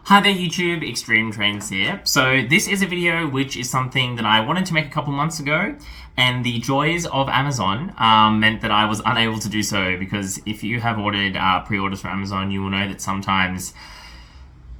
Hi there YouTube, Extreme Trains here. So this is a video which is something that I wanted to make a couple months ago, and the joys of Amazon meant that I was unable to do so, because if you have ordered pre-orders from Amazon, you will know that sometimes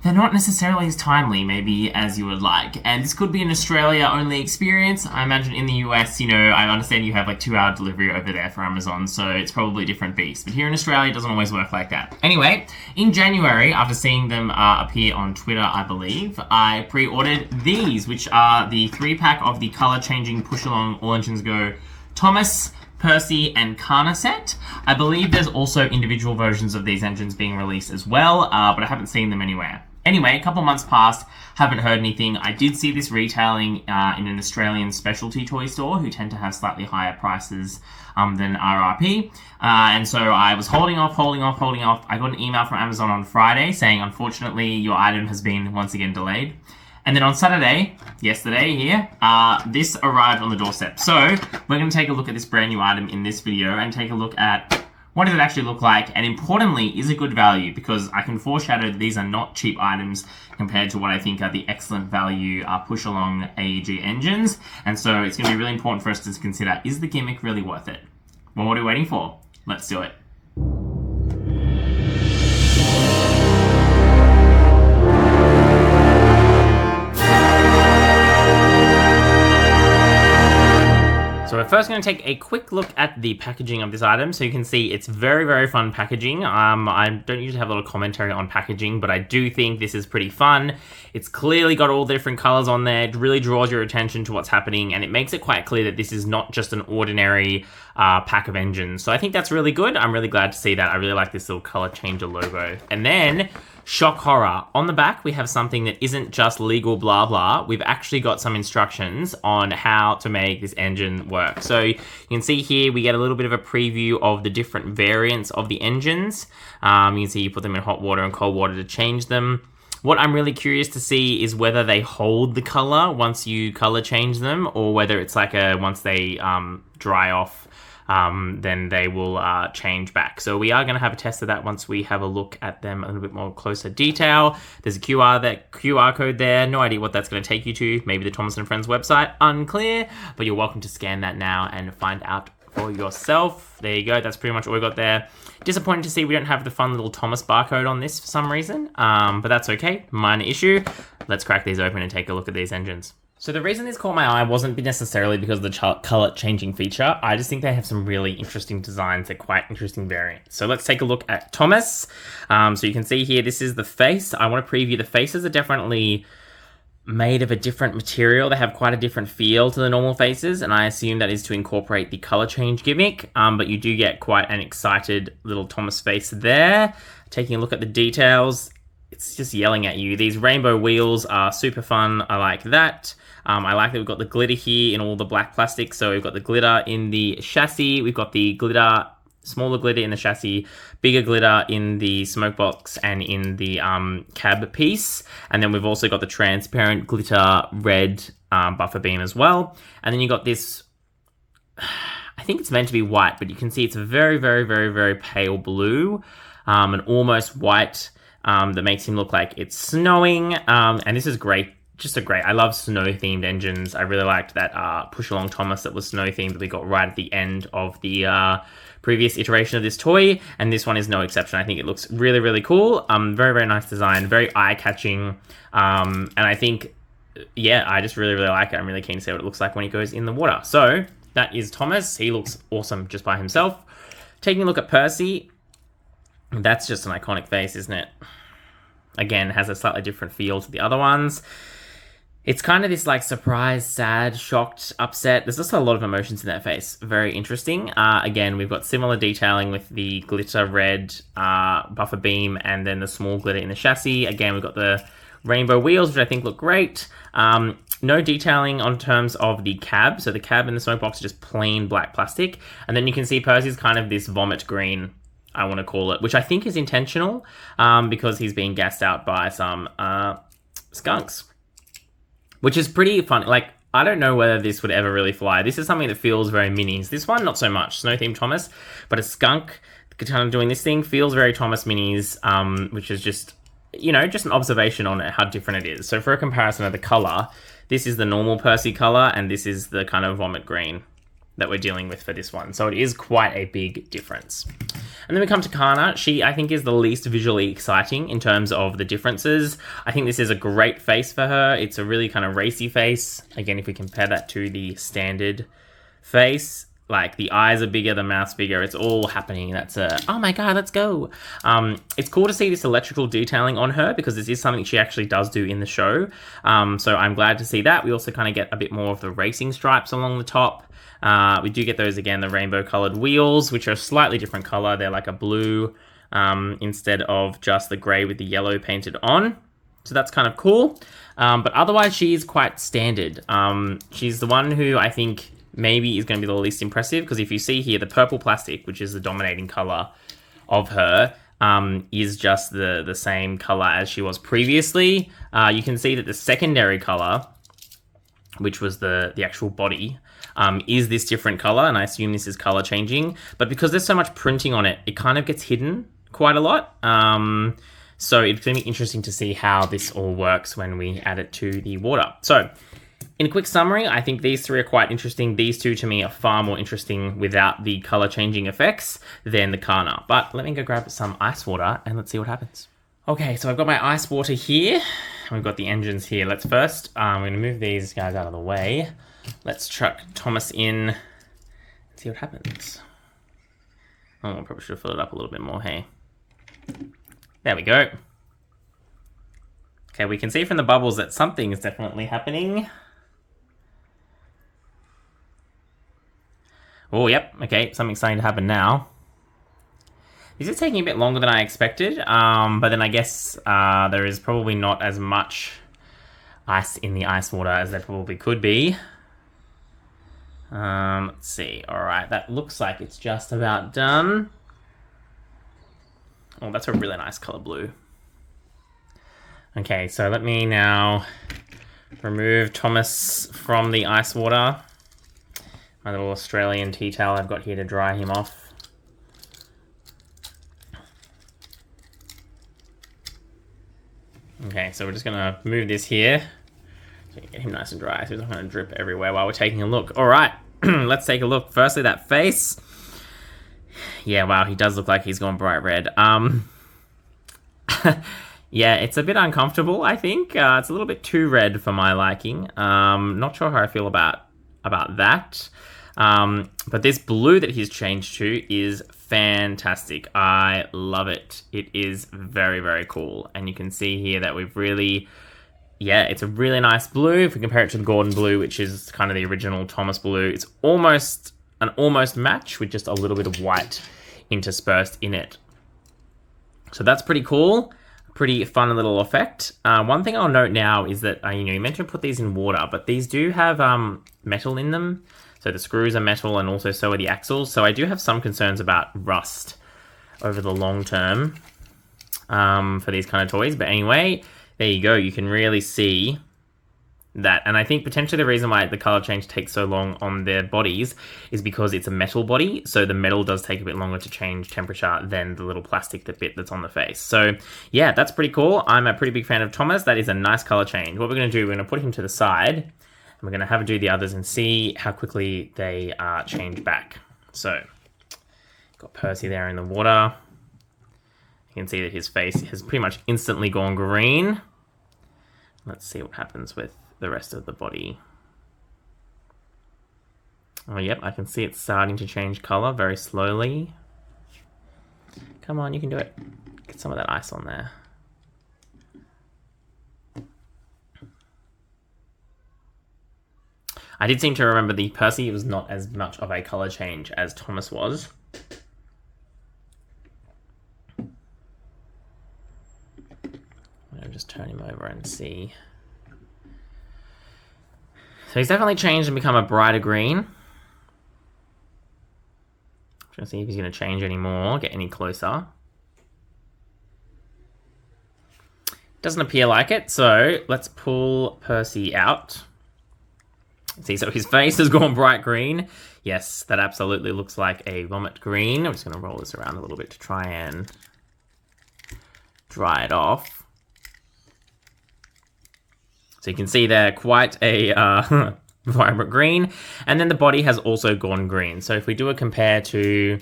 they're not necessarily as timely, maybe, as you would like. And this could be an Australia-only experience. I imagine in the US, I understand you have like 2-hour delivery over there for Amazon, so it's probably a different beast. But here in Australia, it doesn't always work like that. Anyway, in January, after seeing them appear on Twitter, I believe, I pre-ordered these, which are the 3-pack of the color-changing push-along All Engines Go Thomas, Percy and Kana set. I believe there's also individual versions of these engines being released as well, but I haven't seen them anywhere. Anyway, a couple months passed, haven't heard anything. I did see this retailing in an Australian specialty toy store who tend to have slightly higher prices than RRP. And so I was holding off. I got an email from Amazon on Friday saying, unfortunately, your item has been once again delayed. And then on Saturday, yesterday here, this arrived on the doorstep. So we're going to take a look at this brand new item in this video and take a look at what does it actually look like, and importantly, is it good value? Because I can foreshadow that these are not cheap items compared to what I think are the excellent value push-along AEG engines. And so it's going to be really important for us to consider, is the gimmick really worth it? Well, what are we waiting for? Let's do it. So we're first going to take a quick look at the packaging of this item. So you can see it's very, very fun packaging. I don't usually have a lot of commentary on packaging, but I do think this is pretty fun. It's clearly got all the different colors on there. It really draws your attention to what's happening, and it makes it quite clear that this is not just an ordinary pack of engines. So I think that's really good. I'm really glad to see that. I really like this little color changer logo. And then, shock horror, on the back we have something that isn't just legal blah blah. We've actually got some instructions on how to make this engine work. So you can see here we get a little bit of a preview of the different variants of the engines. You can see you put them in hot water and cold water to change them. What I'm really curious to see is whether they hold the color once you color change them, or whether it's like once they dry off, then they will change back. So we are going to have a test of that once we have a look at them a little bit more closer detail. There's a QR code there. No idea what that's going to take you to. Maybe the Thomas & Friends website. Unclear. But you're welcome to scan that now and find out for yourself. There you go. That's pretty much all we got there. Disappointed to see we don't have the fun little Thomas barcode on this for some reason. But that's okay. Minor issue. Let's crack these open and take a look at these engines. So the reason this caught my eye wasn't necessarily because of the color changing feature. I just think they have some really interesting designs. They're quite interesting variants. So let's take a look at Thomas. So you can see here, this is the face. I want to preview the faces are definitely made of a different material. They have quite a different feel to the normal faces, and I assume that is to incorporate the color change gimmick. But you do get quite an excited little Thomas face there. Taking a look at the details, it's just yelling at you. These rainbow wheels are super fun. I like that. I like that we've got the glitter here in all the black plastic. So we've got the glitter in the chassis. We've got the glitter, smaller glitter in the chassis, bigger glitter in the smoke box and in the cab piece. And then we've also got the transparent glitter red buffer beam as well. And then you got this, I think it's meant to be white, but you can see it's very, very, very, very pale blue and almost white. That makes him look like it's snowing, and this is great. I love snow-themed engines. I really liked that push-along Thomas that was snow-themed that we got right at the end of the previous iteration of this toy, and this one is no exception. I think it looks really, really cool. Very, very nice design, very eye-catching, and I think, yeah, I just really, really like it. I'm really keen to see what it looks like when he goes in the water. So that is Thomas. He looks awesome just by himself. Taking a look at Percy, that's just an iconic face, isn't it? Again, has a slightly different feel to the other ones. It's kind of this like surprised, sad, shocked, upset. There's also a lot of emotions in that face. Very interesting. Again, we've got similar detailing with the glitter red buffer beam and then the small glitter in the chassis. Again, we've got the rainbow wheels, which I think look great. No detailing on terms of the cab. So the cab and the smoke box are just plain black plastic. And then you can see Percy's kind of this vomit green, I want to call it, which I think is intentional because he's being gassed out by some skunks, which is pretty fun. Like, I don't know whether this would ever really fly. This is something that feels very minis. This one, not so much. Snow-themed Thomas, but a skunk kind of doing this thing feels very Thomas minis, which is just you know, just an observation on how different it is. So for a comparison of the color, this is the normal Percy color, and this is the kind of vomit green that we're dealing with for this one. So it is quite a big difference. And then we come to Kana. She, I think, is the least visually exciting in terms of the differences. I think this is a great face for her. It's a really kind of racy face. Again, if we compare that to the standard face, like the eyes are bigger, the mouth's bigger, it's all happening. That's oh my god, let's go. It's cool to see this electrical detailing on her because this is something she actually does do in the show. So I'm glad to see that. We also kind of get a bit more of the racing stripes along the top. We do get those, again, the rainbow colored wheels, which are a slightly different color. They're like a blue instead of just the gray with the yellow painted on. So that's kind of cool. But otherwise, she's quite standard. She's the one who I think maybe is going to be the least impressive, because if you see here, the purple plastic, which is the dominating color of her, is just the same color as she was previously. You can see that the secondary color, which was the actual body, is this different color, and I assume this is color changing. But because there's so much printing on it, it kind of gets hidden quite a lot. So it's going to be interesting to see how this all works when we add it to the water. So in a quick summary, I think these three are quite interesting. These two, to me, are far more interesting without the color changing effects than the Kana. But let me go grab some ice water and let's see what happens. Okay, so I've got my ice water here. We've got the engines here. Let's first, I'm going to move these guys out of the way. Let's chuck Thomas in and see what happens. Oh, I probably should have filled it up a little bit more, hey. There we go. Okay, we can see from the bubbles that something is definitely happening. Oh, yep. Okay, something's starting to happen now. This is taking a bit longer than I expected, but then I guess there is probably not as much ice in the ice water as there probably could be. Let's see. All right, that looks like it's just about done. Oh, that's a really nice color blue. Okay, so let me now remove Thomas from the ice water. My little Australian tea towel I've got here to dry him off. Okay, so we're just gonna move this here so we can get him nice and dry so he's not gonna drip everywhere while we're taking a look. All right, let's take a look. Firstly, that face. Yeah, wow, he does look like he's gone bright red. Yeah, it's a bit uncomfortable, I think. It's a little bit too red for my liking. Not sure how I feel about that. But this blue that he's changed to is fantastic. I love it. It is very, very cool. And you can see here that we've really, yeah, it's a really nice blue. If we compare it to the Gordon blue, which is kind of the original Thomas blue, it's almost an almost match with just a little bit of white interspersed in it. So that's pretty cool. Pretty fun little effect. One thing I'll note now is that, you meant to put these in water, but these do have metal in them. So the screws are metal and also so are the axles. So I do have some concerns about rust over the long term for these kind of toys. But anyway, there you go. You can really see that. And I think potentially the reason why the color change takes so long on their bodies is because it's a metal body. So the metal does take a bit longer to change temperature than the little plastic bit that's on the face. So yeah, that's pretty cool. I'm a pretty big fan of Thomas. That is a nice color change. What we're going to do, we're going to put him to the side and we're going to have him do the others and see how quickly they change back. So got Percy there in the water. You can see that his face has pretty much instantly gone green. Let's see what happens with the rest of the body. Oh, yep, I can see it's starting to change color very slowly. Come on, you can do it. Get some of that ice on there. I did seem to remember the Percy was not as much of a color change as Thomas was. I'll just turn him over and see. So he's definitely changed and become a brighter green. I'm trying to see if he's going to change any more, get any closer. Doesn't appear like it, so let's pull Percy out. See, so his face has gone bright green. Yes, that absolutely looks like a vomit green. I'm just going to roll this around a little bit to try and dry it off. So you can see they're quite a vibrant green. And then the body has also gone green. So if we do a compare to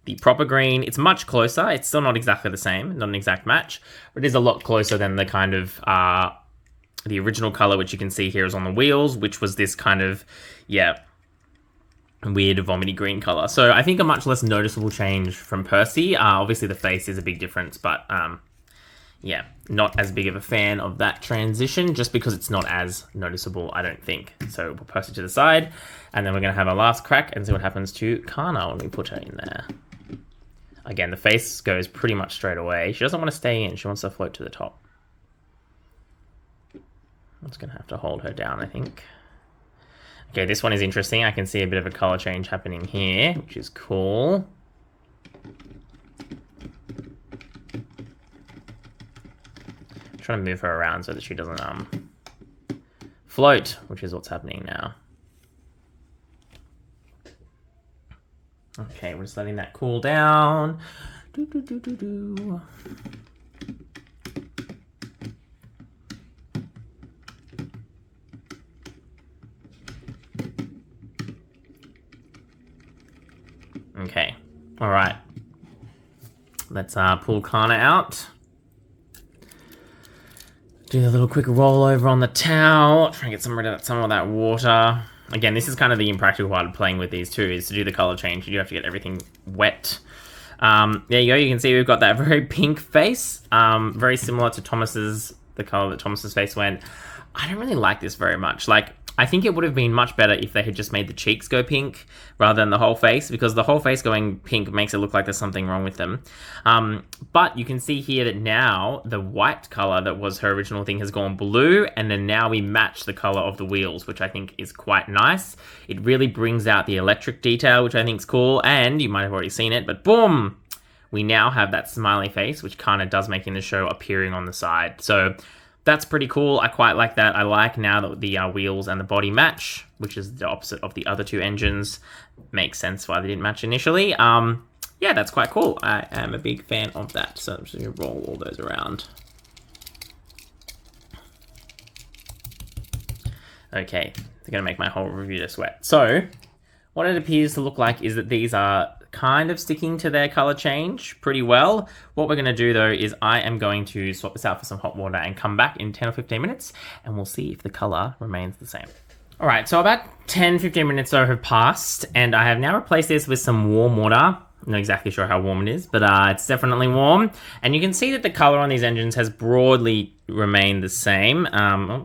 the proper green, it's much closer. It's still not exactly the same, not an exact match, but it is a lot closer than the kind of the original color, which you can see here is on the wheels, which was this kind of, yeah, weird vomity green color. So I think a much less noticeable change from Percy. Obviously the face is a big difference, but yeah, not as big of a fan of that transition just because it's not as noticeable, I don't think. So we'll put Percy to the side, and then we're going to have our last crack and see what happens to Kana when we put her in there. Again, the face goes pretty much straight away. She doesn't want to stay in. She wants to float to the top. I'm just going to have to hold her down, I think. Okay, this one is interesting. I can see a bit of a color change happening here, which is cool. I'm trying to move her around so that she doesn't float, which is what's happening now. Okay, we're just letting that cool down. Okay, all right. Let's pull Kana out. Do a little quick roll over on the towel. Try and get some of that water. Again, this is kind of the impractical part of playing with these two, is to do the color change. You do have to get everything wet. There you go. You can see we've got that very pink face. Very similar to Thomas's, the color that Thomas's face went. I don't really like this very much. Like, I think it would have been much better if they had just made the cheeks go pink rather than the whole face, because the whole face going pink makes it look like there's something wrong with them. But you can see here that now the white color that was her original thing has gone blue, and then now we match the color of the wheels, which I think is quite nice. It really brings out the electric detail, which I think is cool, and you might have already seen it, but boom! We now have that smiley face, which kind of does make in the show appearing on the side. So that's pretty cool. I quite like that. I like now that the wheels and the body match, which is the opposite of the other two engines. Makes sense why they didn't match initially. Yeah, that's quite cool. I am a big fan of that. So I'm just going to roll all those around. Okay, they're going to make my whole review just wet. So what it appears to look like is that these are kind of sticking to their color change pretty well. What we're going to do though is I am going to swap this out for some hot water and come back in 10 or 15 minutes and we'll see if the color remains the same. All right, so about 10-15 minutes though have passed, and I have now replaced this with some warm water. I'm not exactly sure how warm it is, but it's definitely warm. And you can see that the color on these engines has broadly remained the same.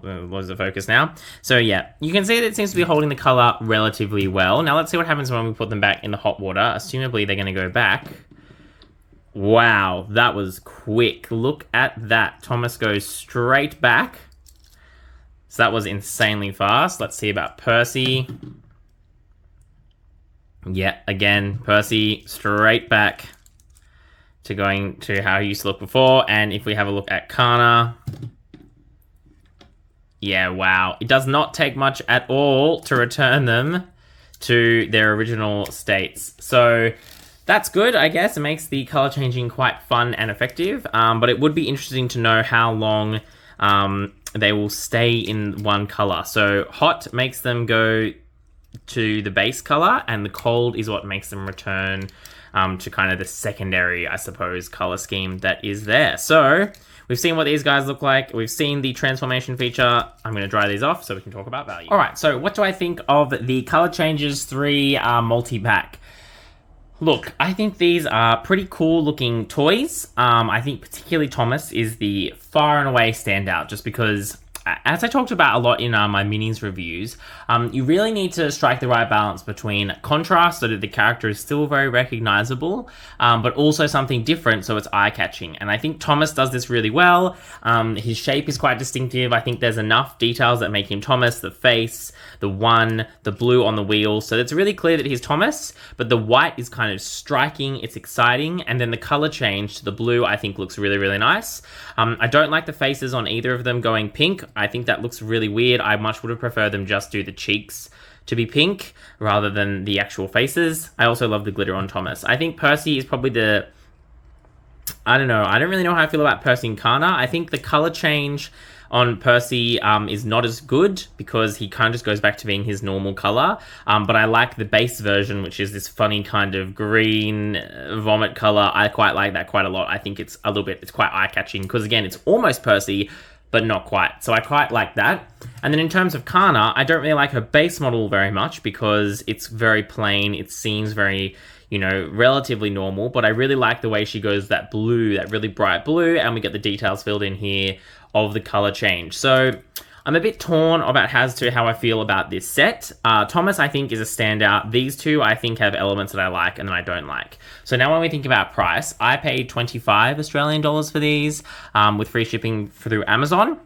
Lose the focus now. So yeah, you can see that it seems to be holding the color relatively well. Now let's see what happens when we put them back in the hot water. Assumably they're going to go back. Wow, that was quick. Look at that. Thomas goes straight back. So that was insanely fast. Let's see about Percy. Yeah, again, Percy straight back to going to how he used to look before. And if we have a look at Kana, yeah, wow. It does not take much at all to return them to their original states. So that's good, I guess. It makes the color changing quite fun and effective. But it would be interesting to know how long they will stay in one color. So hot makes them go to the base color, and the cold is what makes them return to kind of the secondary, I suppose, color scheme that is there. So we've seen what these guys look like. We've seen the transformation feature. I'm going to dry these off so we can talk about value. All right, so what do I think of the Color Changes 3 multi-pack? Look, I think these are pretty cool looking toys. I think particularly Thomas is the far and away standout, just because, as I talked about a lot in my minis reviews, you really need to strike the right balance between contrast so that the character is still very recognizable, but also something different so it's eye-catching. And I think Thomas does this really well. His shape is quite distinctive. I think there's enough details that make him Thomas, the face, the blue on the wheels. So it's really clear that he's Thomas, but the white is kind of striking, it's exciting, and then the color change to the blue I think looks really, really nice. I don't like the faces on either of them going pink. I think that looks really weird. I much would have preferred them just do the cheeks to be pink rather than the actual faces. I also love the glitter on Thomas. I think Percy is probably the I don't know. I don't really know how I feel about Percy and Kana. I think the color change on Percy is not as good because he kind of just goes back to being his normal color. But I like the base version, which is this funny kind of green vomit color. I quite like that quite a lot. I think it's it's quite eye-catching because, again, it's almost Percy, but not quite. So I quite like that. And then in terms of Kana, I don't really like her base model very much because it's very plain. It seems very, relatively normal, but I really like the way she goes that blue, that really bright blue, and we get the details filled in here of the color change. So I'm a bit torn about as to how I feel about this set. Thomas, I think, is a standout. These two, I think, have elements that I like and that I don't like. So now when we think about price, I paid 25 Australian dollars for these with free shipping through Amazon.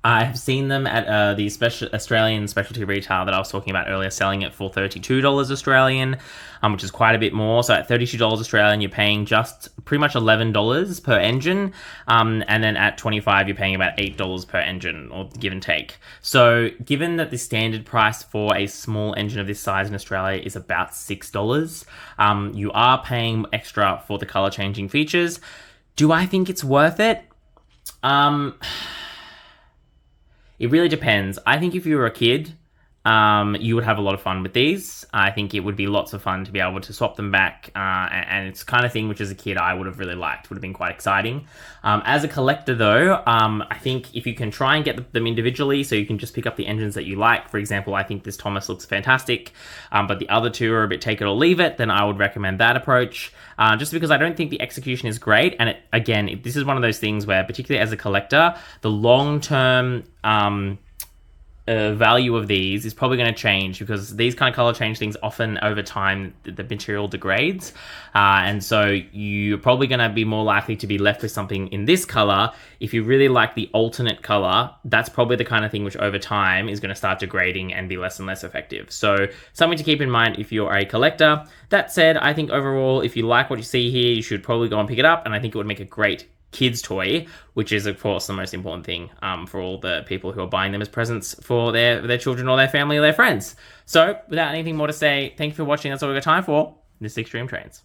I have seen them at the Australian specialty retail that I was talking about earlier, selling it for $32 Australian, which is quite a bit more. So at $32 Australian, you're paying just pretty much $11 per engine. And then at 25, you're paying about $8 per engine, or give and take. So given that the standard price for a small engine of this size in Australia is about $6, you are paying extra for the color changing features. Do I think it's worth it? It really depends. I think if you were a kid, you would have a lot of fun with these. I think it would be lots of fun to be able to swap them back, and it's the kind of thing which as a kid I would have really liked, would have been quite exciting. As a collector though, I think if you can try and get them individually, so you can just pick up the engines that you like. For example, I think this Thomas looks fantastic, but the other two are a bit take it or leave it, then I would recommend that approach. Just because I don't think the execution is great, and this is one of those things where, particularly as a collector, the long-term value of these is probably going to change, because these kind of color change things often over time the material degrades, and so you're probably going to be more likely to be left with something in this color. If you really like the alternate color, that's probably the kind of thing which over time is going to start degrading and be less and less effective. So something to keep in mind if you're a collector. That said, I think overall, if you like what you see here, you should probably go and pick it up, and I think it would make a great kids toy, which is of course the most important thing for all the people who are buying them as presents for their children or their family or their friends. So without anything more to say, thank you for watching. That's all we've got time for. This is Extreme Trains.